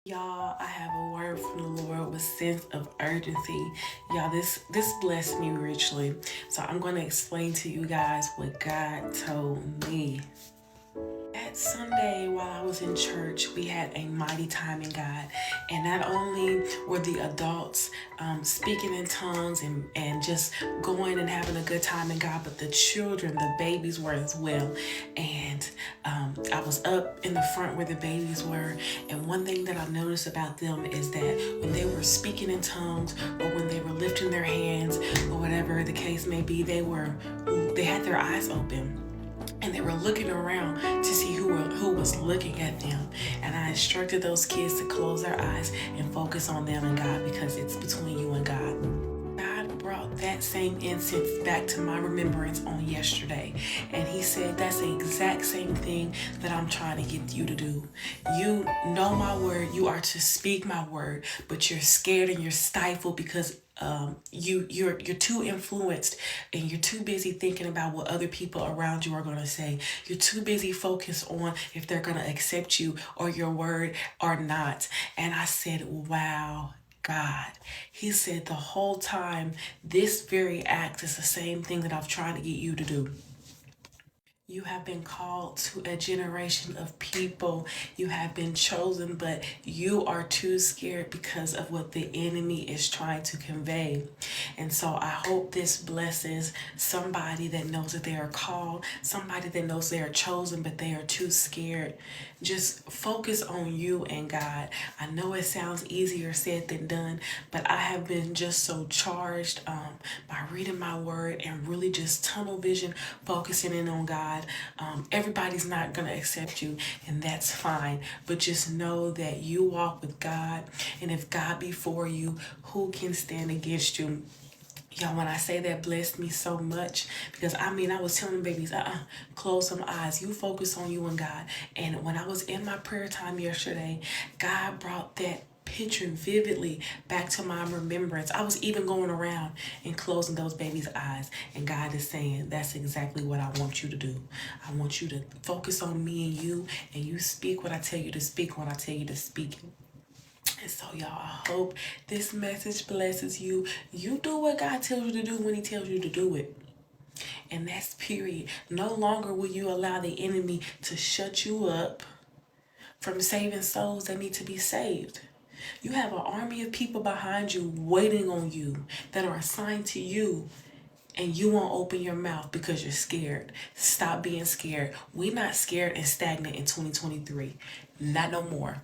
Y'all, I have a word from the Lord with sense of urgency. Y'all, this blessed me richly. So I'm going to explain to you guys what God told me. That Sunday, while I was in church, we had a mighty time in God. And not only were the adults speaking in tongues and just going and having a good time in God, but the children, the babies were as well. And I was up in the front where the babies were. And one thing that I noticed about them is that when they were speaking in tongues or when they were lifting their hands or whatever the case may be, they had their eyes open and they were looking around to see who was looking at them. And I instructed those kids to close their eyes and focus on them and God, because it's between you and God. God brought that same incense back to my remembrance on yesterday. And he said that's the exact same thing that I'm trying to get you to do. You know my word, you are to speak my word, but you're scared and you're stifled because you're too influenced and you're too busy thinking about what other people around you are going to say. You're too busy focused on if they're going to accept you or your word or not. And I said, wow, God. He said the whole time, this very act is the same thing that I've tried to get you to do. You have been called to a generation of people. You have been chosen, but you are too scared because of what the enemy is trying to convey. And so I hope this blesses somebody that knows that they are called, somebody that knows they are chosen, but they are too scared. Just focus on you and God. I know it sounds easier said than done, but I have been just so charged by reading my word and really just tunnel vision, focusing in on God. Everybody's not going to accept you, and that's fine. But just know that you walk with God, and if God be for you, who can stand against you? Y'all, when I say that blessed me so much, because I was telling babies, close some eyes. You focus on you and God. And when I was in my prayer time yesterday, God brought that picture vividly back to my remembrance. I was even going around and closing those babies' eyes. And God is saying, that's exactly what I want you to do. I want you to focus on me and you speak what I tell you to speak when I tell you to speak. And so, y'all, I hope this message blesses you. You do what God tells you to do when he tells you to do it. And that's period. No longer will you allow the enemy to shut you up from saving souls that need to be saved. You have an army of people behind you waiting on you that are assigned to you, and you won't open your mouth because you're scared. Stop being scared. We're not scared and stagnant in 2023. Not no more.